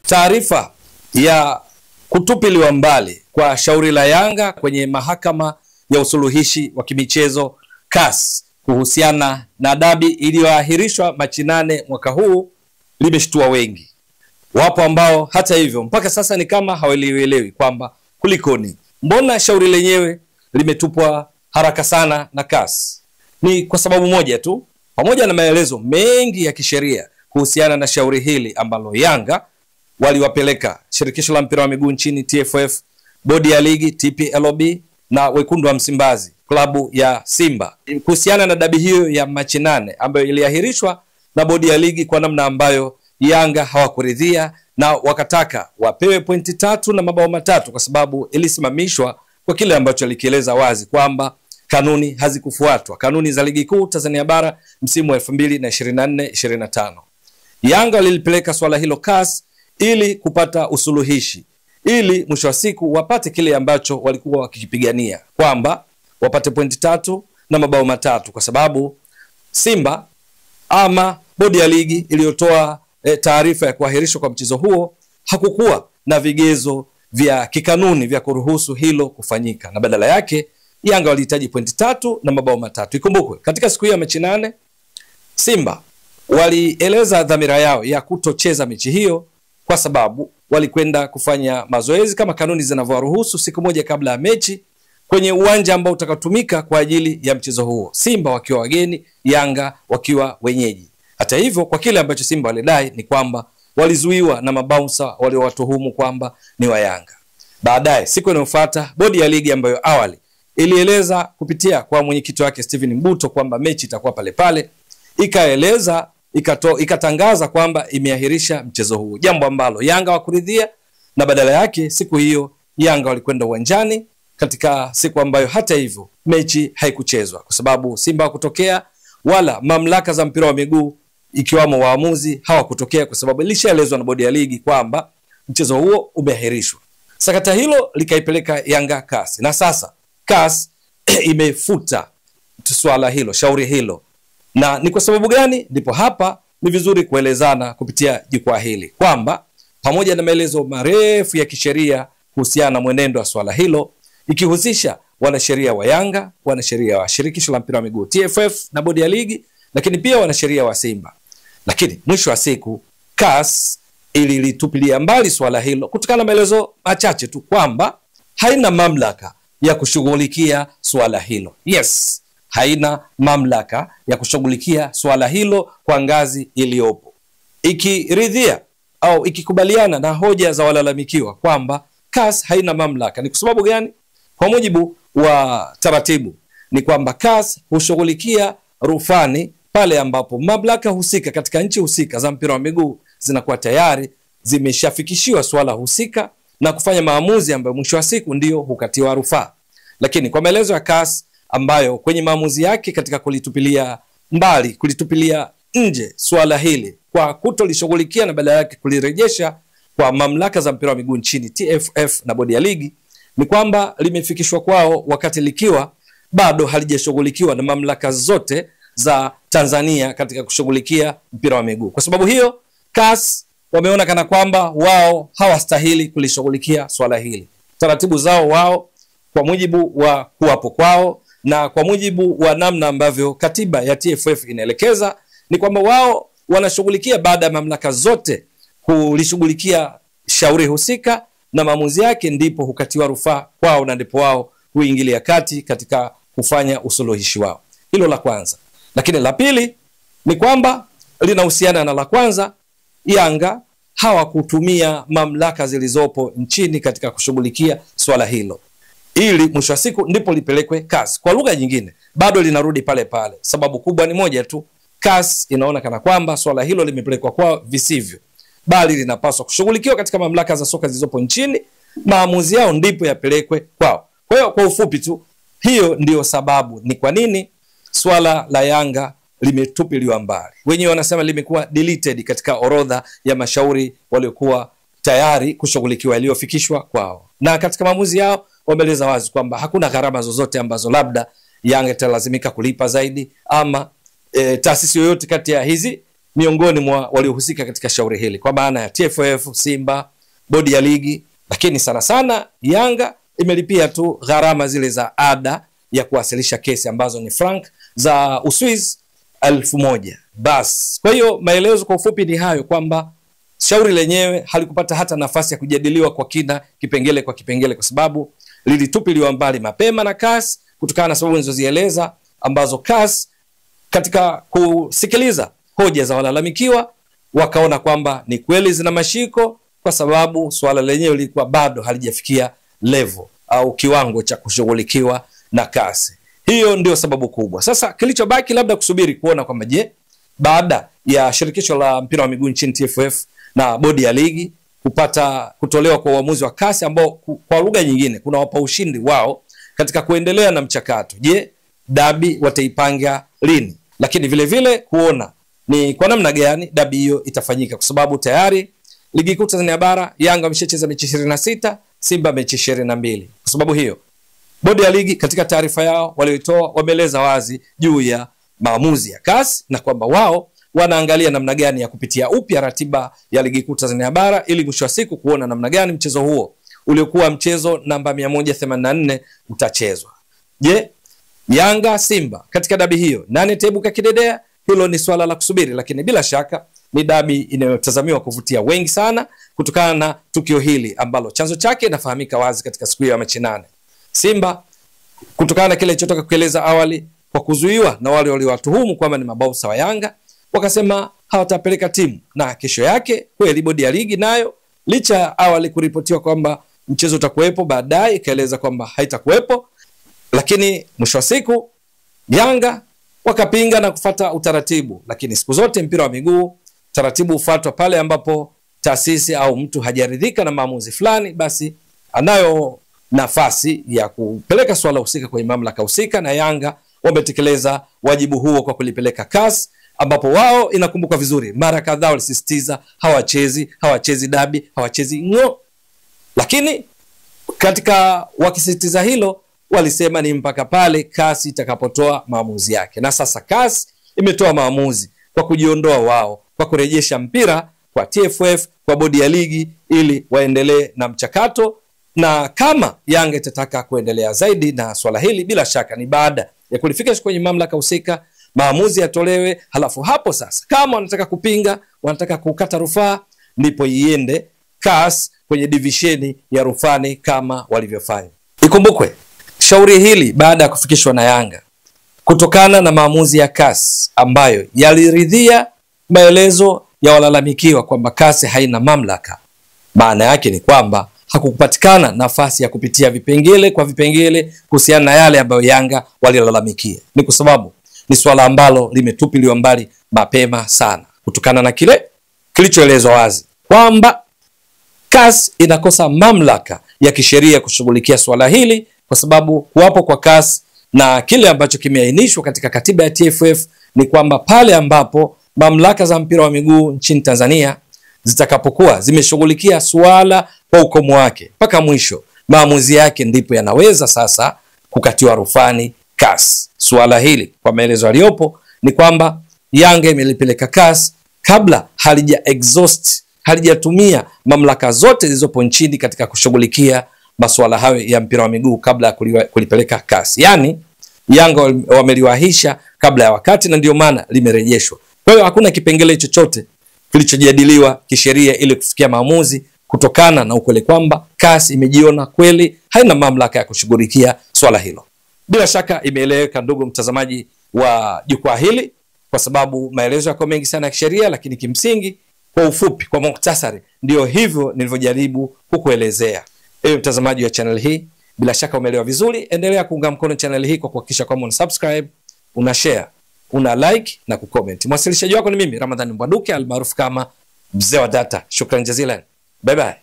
Taarifa ya kutupiliwa mbali kwa shauri la Yanga kwenye mahakama ya usuluhishi wa kimichezo CAS kuhusiana na dabi iliyoahirishwa Machi 8 mwaka huu limeshtua wengi. Wapo ambao hata hivyo mpaka sasa ni kama hawaelewi kwamba kulikoni. Mbona shauri lenyewe limetupwa haraka sana na CAS? Ni kwa sababu moja tu, pamoja na maelezo mengi ya kisheria kuhusiana na shauri hili ambalo Yanga waliwapeleka shirikisho la mpira wa miguu nchini TFF, bodi ya ligi TPLB na wekundu wa Msimbazi klabu ya Simba kuhusiana na dabi hiyo ya Machi 8 ambayo iliahirishwa na bodi ya ligi kwa namna ambayo Yanga hawakuridhia na wakataka wapewe pointi 3 na mabao 3 kwa sababu ilisimamishwa kwa kile ambacho alikieleza wazi kwamba kanuni hazikufuatwa, kanuni za ligi kuu Tanzania bara msimu wa 2024-25. Yanga lilipeleka swala hilo CAS ili kupata usuluhishi, ili mwisho wa siku wapate kile ambacho walikuwa wakikipigania, kwamba wapate pointi 3 na mabao 3 kwa sababu Simba ama bodi ya ligi iliyotoa taarifa ya kuahirishwa kwa mchezo huo hakukuwa na vigezo vya kikanuni vya kuruhusu hilo kufanyika, na badala yake Yanga walihitaji pointi 3 na mabao 3. Ikumbukwe katika siku hiyo ya Machi 8 Simba walieleza dhamira yao ya kutocheza mechi hiyo kwa sababu walikwenda kufanya mazoezi kama kanuni zinavyoruhusu siku moja kabla ya mechi kwenye uwanja ambao utakatumika kwa ajili ya mchezo huo, Simba wakiwa wageni, Yanga wakiwa wenyeji. Hata hivyo, kwa kile ambacho Simba walidai ni kwamba walizuiwa na mabounsa waliowatuhumu kwamba ni wa Yanga. Baadaye siku inayofuata bodi ya ligi ambayo awali ilieleza kupitia kwa mwenyekiti wake Steven Mbuto kwamba mechi itakuwa pale pale, ikatangaza kwamba imeahirisha mchezo huu, jambo ambalo Yanga hawakuridhia, na badala yake siku hiyo Yanga walikwenda uwanjani katika siku ambayo hata hivyo mechi haikuchezwa kwa sababu Simba hawakutokea wala mamlaka za mpira wa miguu ikiwamo waamuzi hawakutokea kwa sababu ilishaelezwa na bodi ya ligi kwamba mchezo huo umeahirishwa. Sakata hilo likaipeleka Yanga CAS, na sasa CAS imefuta swala hilo, shauri hilo. Na ni kwa sababu gani? Ndipo hapa ni vizuri kuelezana kupitia jukwaa hili kwamba pamoja na maelezo marefu ya kisheria kuhusiana na mwenendo wa swala hilo ikihusisha wanasheria wa Yanga, wanasheria wa shirikisho la mpira wa miguu TFF na bodi ya ligi, lakini pia wanasheria wa Simba, lakini mwisho wa siku CAS ililitupilia mbali swala hilo kutokana na maelezo machache tu kwamba haina mamlaka ya kushughulikia swala hilo. Yes, haina mamlaka ya kushughulikia swala hilo kwa ngazi iliyopo, ikiridhia au ikikubaliana na hoja za walalamikiwa kwamba CAS haina mamlaka. Ni kwa sababu gani? Kwa mujibu wa taratibu ni kwamba CAS hushughulikia rufani pale ambapo mamlaka husika katika nchi husika za mpira wa miguu zinakuwa tayari zimeshafikishiwa swala husika na kufanya maamuzi ambayo mwisho wa siku ndio hukatiwa rufaa. Lakini kwa maelezo ya CAS ambayo kwenye maamuzi yake katika kulitupilia mbali, kulitupilia nje swala hili kwa kutolishughulikia na badala yake kulirejesha kwa mamlaka za mpira wa miguu nchini TFF na bodi ya ligi, ni kwamba limefikishwa kwao wakati likiwa bado halijashughulikiwa na mamlaka zote za Tanzania katika kushughulikia mpira wa miguu. Kwa sababu hiyo CAS wameona kana kwamba wao hawastahili kulishughulikia swala hili. Taratibu zao wao kwa mujibu wa kuwapo kwao na kwa mujibu wa namna ambavyo katiba ya TFF inaelekeza ni kwamba wao wanashughulikia baada ya mamlaka zote kulishughulikia shauri husika na maamuzi yake ndipo hukatiwa rufaa kwao, na ndipo wao huingilia kati katika kufanya usuluhishi wao. Hilo la kwanza. Lakini la pili ni kwamba linahusiana na la kwanza, Yanga hawakutumia mamlaka zilizopo nchini katika kushughulikia swala hilo, ili mwisho wa siku ndipo lipelekwe CAS. Kwa lugha nyingine bado linarudi pale pale. Sababu kubwa ni moja tu, CAS inaona kana kwamba swala hilo limepelekwa kwao visivyo, bali linapaswa kushughulikiwa katika mamlaka za soka zilizopo nchini, maamuzi yao ndipo yapelekwe kwao. Kwa hiyo kwa ufupi tu, hiyo ndiyo sababu ni kwa nini swala la Yanga limetupiliwa mbali. Wenyewe wanasema limekuwa deleted katika orodha ya mashauri waliokuwa tayari kushughulikiwa yaliyofikishwa kwao. Na katika maamuzi yao wameeleza wazi kwamba hakuna gharama zozote ambazo labda Yanga italazimika kulipa zaidi ama taasisi yoyote kati ya hizi miongoni mwa waliohusika katika shauri hili, kwa maana ya TFF, Simba, bodi ya ligi, lakini sana sana Yanga imelipia tu gharama zile za ada ya kuwasilisha kesi ambazo ni frank za Uswizi 1000. Bas, kwa hiyo maelezo kwa ufupi ni hayo, kwamba shauri lenyewe halikupata hata nafasi ya kujadiliwa kwa kina kipengele kwa kipengele, kwa sababu lilitupiliwa mbali mapema na CAS kutokana na sababu nilizozieleza, ambazo CAS katika kusikiliza hoja za walalamikiwa wakaona kwamba ni kweli zina mashiko, kwa sababu swala lenyewe lilikuwa bado halijafikia level au kiwango cha kushughulikiwa na CAS. Hiyo ndio sababu kubwa. Sasa kilichobaki labda kusubiri kuona kwamba je, baada ya shirikisho la mpira wa miguu nchini TFF na bodi ya ligi kutolewa kwa uamuzi wa CAS ambao kwa lugha nyingine kuna wapa ushindi wao katika kuendelea na mchakato, je, dabi wataipanga lini? Lakini vile vile kuona ni kwa namna gani dabi hiyo itafanyika, kwa sababu tayari ligi kuu Tanzania bara Yanga wameshacheza mechi 26, Simba mechi 22. Kwa sababu hiyo bodi ya ligi katika taarifa yao walioitoa wameeleza wazi juu ya maamuzi ya CAS na kwamba wao wanaangalia namna gani ya kupitia upya ratiba ya ligi kuu Tanzania bara ili mwisho wa siku kuona namna gani mchezo huo uliokuwa mchezo namba 184 utachezwa. Je, Yanga Simba katika dabi hiyo nani taibuka kidedea? Hilo ni swala la kusubiri, lakini bila shaka ni dabi inayotazamiwa kuvutia wengi sana kutokana na tukio hili ambalo chanzo chake inafahamika wazi katika siku ya Machi 8. Simba kutokana na kile nilichotoka kueleza awali, kwa kuzuiwa na wale waliowatuhumu kwamba ni mabausa wa Yanga, wakasema hawatapeleka timu, na kesho yake kweli bodi ya ligi nayo licha awali kuripotiwa kwamba mchezo utakuwepo, baadaye ikaeleza kwamba haitakuwepo, lakini mwisho wa siku Yanga wakapinga na kufata utaratibu. Lakini siku zote mpira wa miguu taratibu ufuatwa pale ambapo taasisi au mtu hajaridhika na maamuzi fulani, basi anayo nafasi ya kupeleka swala husika kwenye mamlaka husika, na Yanga wametekeleza wajibu huo kwa kulipeleka CAS, ambapo wao inakumbuka vizuri mara kadhaa walisisitiza hawachezi dabi, hawachezi ngo. Lakini katika wakisisitiza hilo walisema ni mpaka pale CAS itakapotoa maamuzi yake. Na sasa CAS imetoa maamuzi kwa kujiondoa wao, kwa kurejesha mpira kwa TFF, kwa bodi ya ligi ili waendelee na mchakato. Na kama Yanga itataka kuendelea zaidi na swala hili, bila shaka ni baada ya kulifikisha kwenye mamlaka husika, maamuzi yatolewe, halafu hapo sasa kama wanataka kupinga, wanataka kukata rufaa, ndipo iende CAS kwenye divisheni ya rufani kama walivyofanya. Ikumbukwe shauri hili baada ya kufikishwa na Yanga kutokana na maamuzi ya CAS ambayo yaliridhia maelezo ya walalamikiwa kwamba CAS haina mamlaka, maana yake ni kwamba hakukupatikana nafasi ya kupitia vipengele kwa vipengele kuhusiana na yale ambayo Yanga walilalamikia. Ni kwa sababu ni swala ambalo limetupiliwa mbali mapema sana kutokana na kile kilichoelezwa wazi kwamba CAS inakosa mamlaka ya kisheria kushughulikia swala hili, kwa sababu kuwapo kwa CAS na kile ambacho kimeainishwa katika katiba ya TFF ni kwamba pale ambapo mamlaka za mpira wa miguu nchini Tanzania zitakapokuwa zimeshughulikia swala kwa ukomo wake mpaka mwisho, maamuzi yake ndipo yanaweza sasa kukatiwa rufani CAS. Swala hili kwa maelezo yaliyopo ni kwamba Yanga imelipeleka CAS kabla halijatumia mamlaka zote zilizopo nchini katika kushughulikia masuala hayo ya mpira wa miguu kabla ya kulipeleka CAS. Yani Yanga wameliwahisha kabla ya wakati, na ndio maana limerejeshwa. Kwa hiyo hakuna kipengele chochote kilichojadiliwa kisheria ili kufikia maamuzi, kutokana na ukweli kwamba CAS imejiona kweli haina mamlaka ya kushughulikia swala hilo. Bila shaka imeeleweka ndugu mtazamaji wa jukwaa hili, kwa sababu maelezo yako mengi sana ya kisheria, lakini kimsingi kwa ufupi, kwa mukhtasari, ndio hivyo nilivyojaribu kukuelezea. Ewe mtazamaji wa channel hii, bila shaka umeelewa vizuri. Endelea kuunga mkono channel hii kwa kuhakikisha kwamba una subscribe, una share, una like na kucomment. Mwasilishaji wako ni mimi Ramadhani Mbwaduke almaarufu kama Mzee wa Data. Shukrani jazilan. Bye bye.